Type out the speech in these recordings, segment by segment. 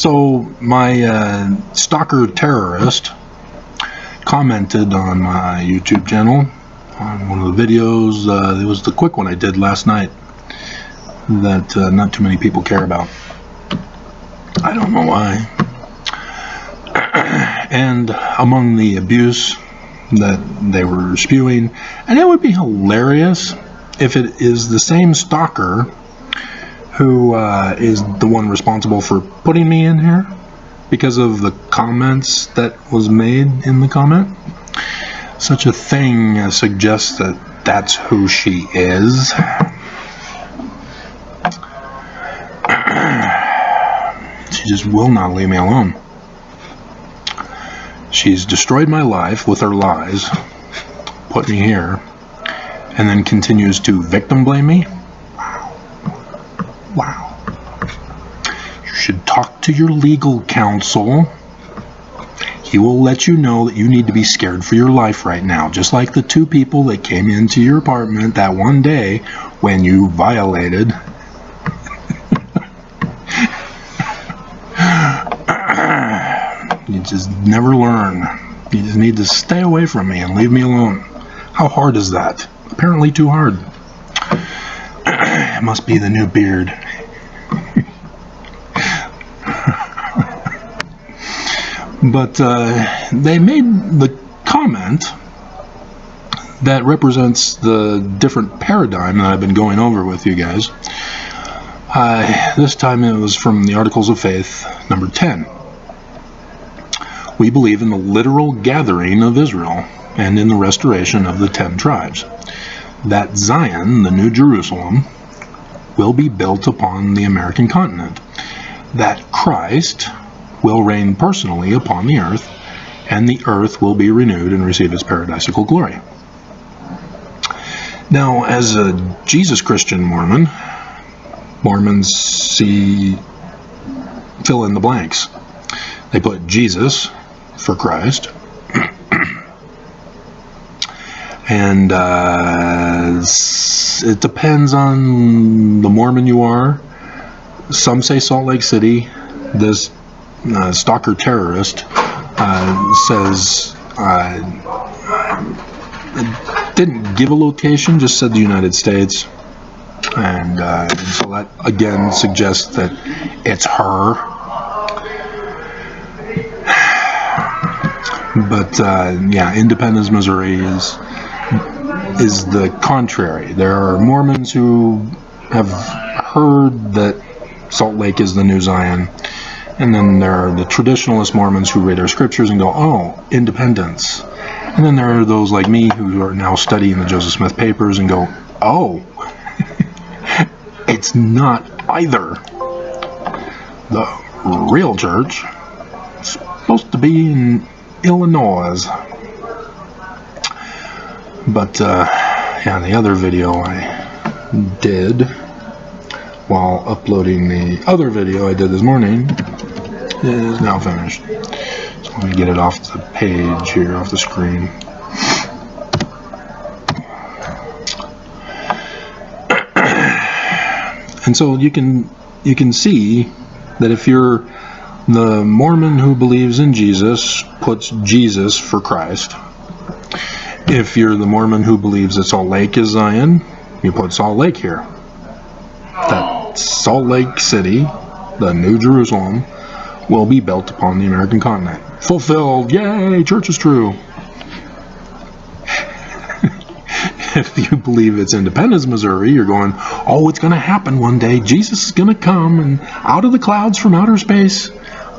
So my stalker terrorist commented on my YouTube channel on one of the videos. It was the quick one I did last night that not too many people care about. I don't know why. And among the abuse that they were spewing, and it would be hilarious if it is the same stalker who is the one responsible for putting me in here because of the comments that was made in the comment. Such a thing suggests that that's who she is. She just will not leave me alone. She's destroyed my life with her lies, put me here, and then continues to victim blame me. Wow. You should talk to your legal counsel. He will let you know that you need to be scared for your life right now, just like the two people that came into your apartment that one day when you violated. You just never learn. You just need to stay away from me and leave me alone. How hard is that? Apparently too hard. It must be the new beard. But they made the comment that represents the different paradigm that I've been going over with you guys. This time it was from the Articles of Faith, number 10. We believe in the literal gathering of Israel and in the restoration of the 10 tribes. That Zion, the New Jerusalem, will be built upon the American continent. That Christ will reign personally upon the earth, and the earth will be renewed and receive its paradisical glory. Now, as a Jesus Christian Mormon, Mormons see fill in the blanks. They put Jesus for Christ, and it depends on the Mormon you are. Some say Salt Lake City. This stalker terrorist says it didn't give a location, just said the United States, and so that again suggests that it's her. But yeah, Independence, Missouri is the contrary. There are Mormons who have heard that Salt Lake is the new Zion, and then there are the traditionalist Mormons who read our scriptures and go, oh, independence. And then there are those like me who are now studying the Joseph Smith papers and go, oh, it's not either. The real church is supposed to be in Illinois. But yeah, the other video I did while uploading the other video I did this morning is now finished. So let me get it off the page here, off the screen. And so you can see that if you're the Mormon who believes in Jesus, puts Jesus for Christ. If you're the Mormon who believes that Salt Lake is Zion, you put Salt Lake here. That Salt Lake City, the New Jerusalem, will be built upon the American continent. Fulfilled! Yay! Church is true! If you believe it's Independence, Missouri, you're going, oh, it's going to happen one day. Jesus is going to come and out of the clouds from outer space.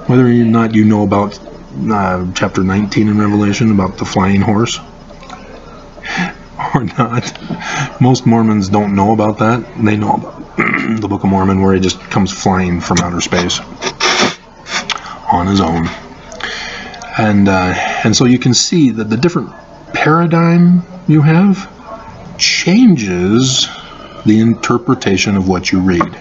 Whether or not you know about chapter 19 in Revelation, about the flying horse, or not. Most Mormons don't know about that. They know about the Book of Mormon, where he just comes flying from outer space on his own. And so you can see that the different paradigm you have changes the interpretation of what you read.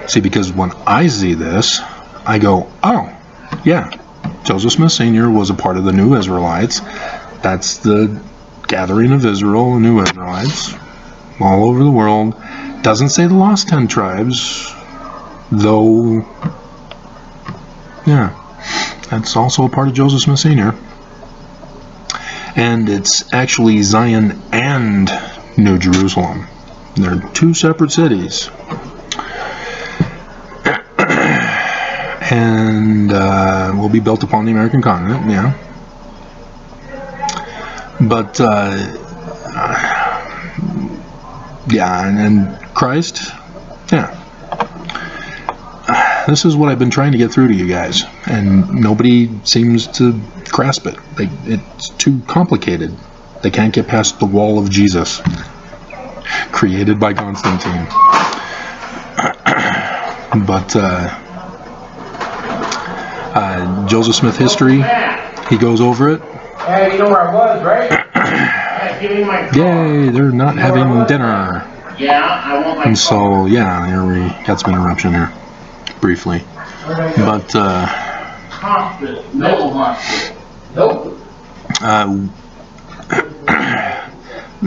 See, because when I see this, I go, oh, yeah, Joseph Smith Sr. was a part of the New Israelites. That's the gathering of Israel, the New Israelites, all over the world. Doesn't say the lost 10 tribes, though Yeah. That's also a part of Joseph Smith Sr. And it's actually Zion and New Jerusalem. They're two separate cities. And will be built upon the American continent, yeah. But, yeah, and Christ, yeah. This is what I've been trying to get through to you guys, and nobody seems to grasp it. It's too complicated. They can't get past the wall of Jesus, created by Constantine. But Joseph Smith history, he goes over it. Hey, you know where I was, right? Yay, they're not having dinner. Yeah, I want my And so, yeah, here we got some interruption here, briefly. But, hospital. No hospital. Nope.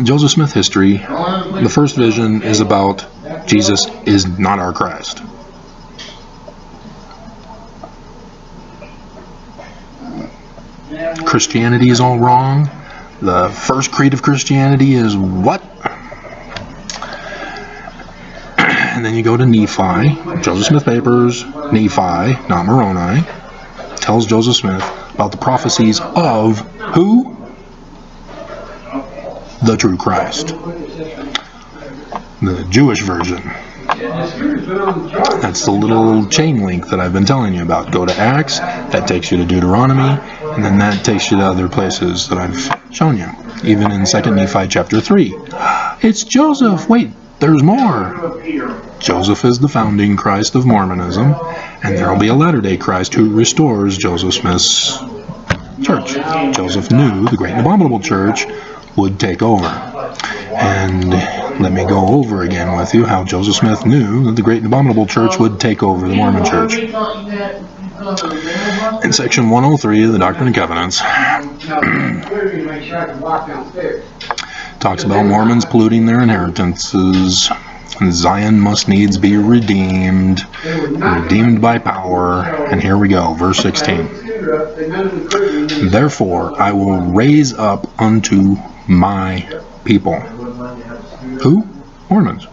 Joseph Smith history, the first vision is about Jesus is not our Christ. Christianity is all wrong. The first creed of Christianity is what? And then you go to Nephi, Joseph Smith Papers, Nephi, not Moroni, tells Joseph Smith about the prophecies of who? The true Christ. The Jewish version. That's the little chain link that I've been telling you about. Go to Acts, that takes you to Deuteronomy, and then that takes you to other places that I've shown you. Even in 2 Nephi chapter 3. It's Joseph! Wait, there's more! Joseph is the founding Christ of Mormonism, and there will be a Latter-day Christ who restores Joseph Smith's church. Joseph knew the Great and Abominable Church would take over. And let me go over again with you how Joseph Smith knew that the Great and Abominable Church would take over the Mormon Church. In section 103 of the Doctrine and Covenants, talks about Mormons polluting their inheritances. Zion must needs be redeemed by power. And here we go, verse 16. Therefore I will raise up unto my people. Who? Mormons.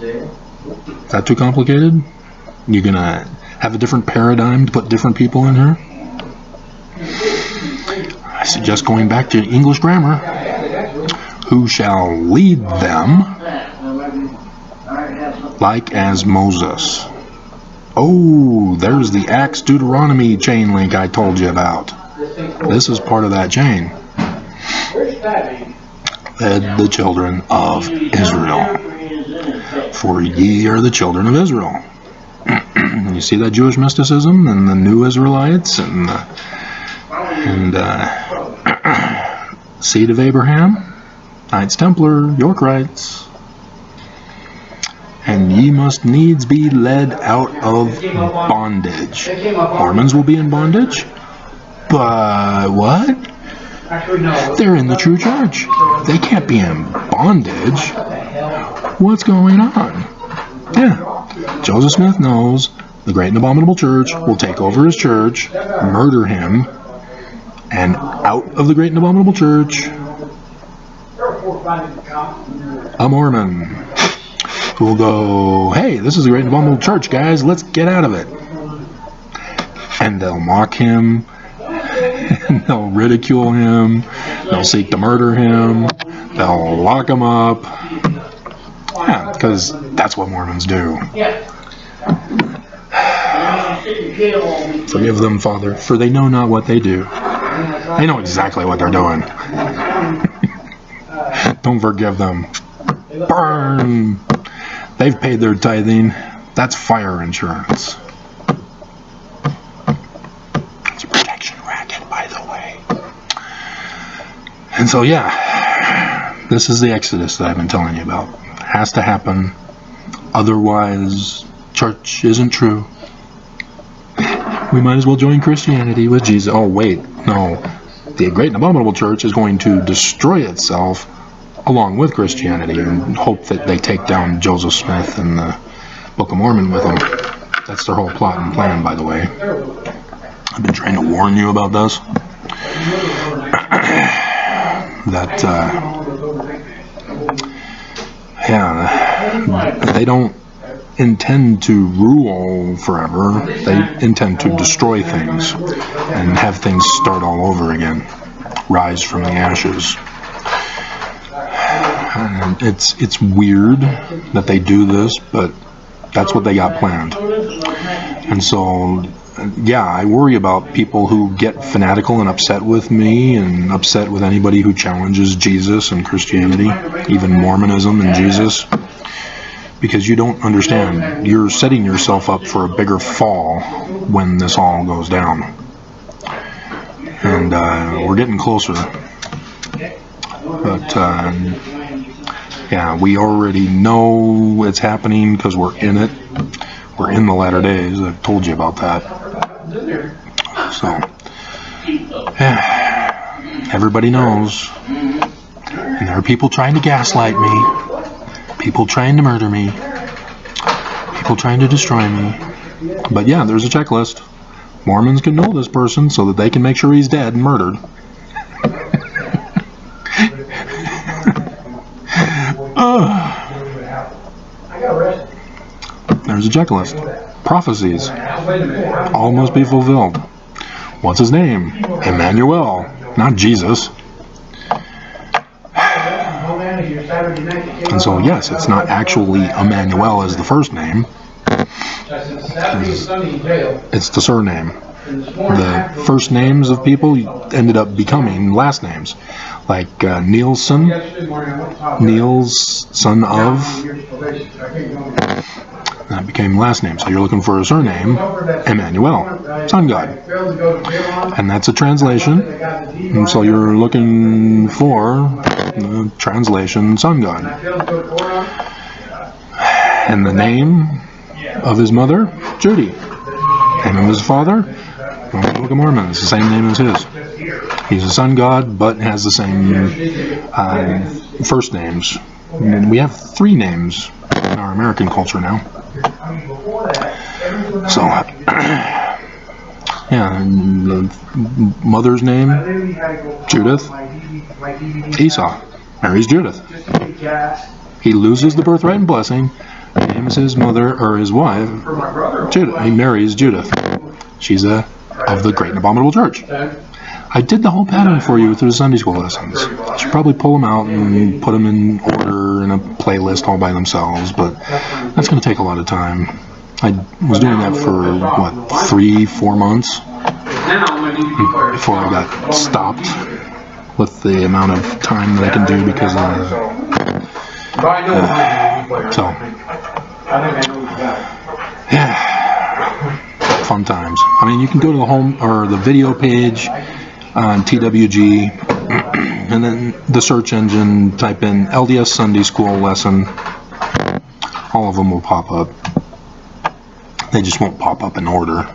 Is that too complicated? You're going to have a different paradigm to put different people in here? I suggest going back to English grammar. Who shall lead them like as Moses. Oh, there's the Acts Deuteronomy chain link I told you about. This is part of that chain. Led the children of Israel. For ye are the children of Israel. You see that Jewish mysticism and the new Israelites and seed of Abraham, Knights Templar, Yorkites. And ye must needs be led out of bondage. Mormons will be in bondage? But what? They're in the true church. They can't be in bondage. What's going on? Yeah. Joseph Smith knows the Great and Abominable Church will take over his church, murder him, and out of the Great and Abominable Church, a Mormon who will go, hey, this is the Great and Abominable Church, guys, let's get out of it. And they'll mock him, and they'll ridicule him, they'll seek to murder him, they'll lock him up. Yeah, because that's what Mormons do. Forgive them, Father, for they know not what they do. They know exactly what they're doing. Don't forgive them. Burn! They've paid their tithing. That's fire insurance. It's a protection racket, by the way. And so, yeah, this is the Exodus that I've been telling you about. It has to happen. Otherwise, church isn't true. We might as well join Christianity with Jesus. Oh, wait, no. The Great and Abominable Church is going to destroy itself along with Christianity and hope that they take down Joseph Smith and the Book of Mormon with them. That's their whole plot and plan, by the way. I've been trying to warn you about this. That, they don't intend to rule forever. They intend to destroy things and have things start all over again, rise from the ashes. And it's weird that they do this, but that's what they got planned. And so, yeah, I worry about people who get fanatical and upset with me and upset with anybody who challenges Jesus and Christianity, even Mormonism and Jesus, because you don't understand. You're setting yourself up for a bigger fall when this all goes down. And we're getting closer. But, yeah, we already know it's happening because we're in it. We're in the latter days. I've told you about that. So, yeah, everybody knows. And there are people trying to gaslight me. People trying to murder me. People trying to destroy me. But yeah, there's a checklist. Mormons can know this person so that they can make sure he's dead and murdered. There's a checklist. Prophecies. All must be fulfilled. What's his name? Emmanuel, not Jesus. And so, yes, it's not actually Emmanuel as the first name. It's the surname. The first names of people ended up becoming last names. Like Nielsen, Niels, son of, that became last name. So you're looking for a surname, Emmanuel, sun god. And that's a translation. And so you're looking for the translation, sun god. And the name of his mother, Judy. Name of his father, Book of Mormon. It's the same name as his. He's a sun god, but has the same first names. And we have 3 names in our American culture now. So, yeah, and the mother's name, Judith. Esau marries Judith. He loses the birthright and blessing. He names his mother, or his wife, Judith. He marries Judith. She's of the Great and Abominable Church. I did the whole pattern for you through the Sunday school lessons. I should probably pull them out and put them in order in a playlist all by themselves, but that's going to take a lot of time. I was doing that for, 3-4 months before I got stopped with the amount of time that I can do because of so, yeah, fun times. I mean, you can go to the home or the video page on TWG, and then the search engine, type in LDS Sunday School lesson. All of them will pop up. They just won't pop up in order.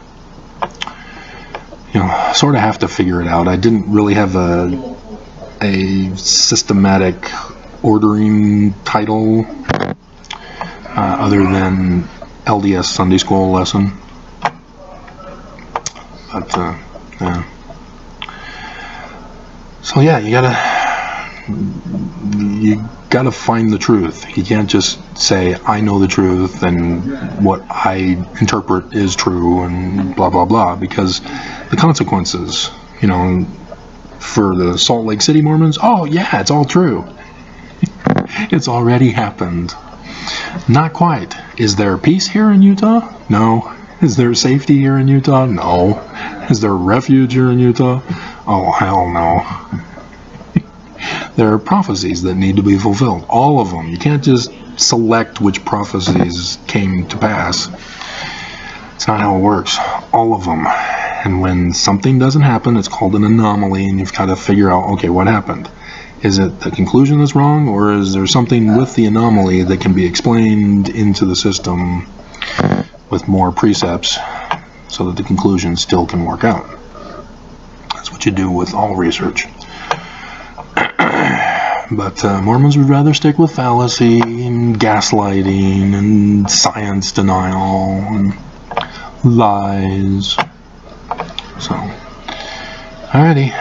You know, sort of have to figure it out. I didn't really have a systematic ordering title other than LDS Sunday School lesson. But, yeah. So yeah, you gotta find the truth. You can't just say I know the truth and what I interpret is true and blah blah blah, because the consequences, you know, for the Salt Lake City Mormons, oh yeah, it's all true. It's already happened. Not quite. Is there peace here in Utah? No. Is there safety here in Utah? No. Is there refuge here in Utah? Oh, hell no. There are prophecies that need to be fulfilled. All of them. You can't just select which prophecies came to pass. It's not how it works. All of them. And when something doesn't happen, it's called an anomaly, and you've got to figure out, okay, what happened? Is it the conclusion that's wrong, or is there something with the anomaly that can be explained into the system with more precepts so that the conclusion still can work out? That's what you do with all research. But Mormons would rather stick with fallacy and gaslighting and science denial and lies. So, alrighty.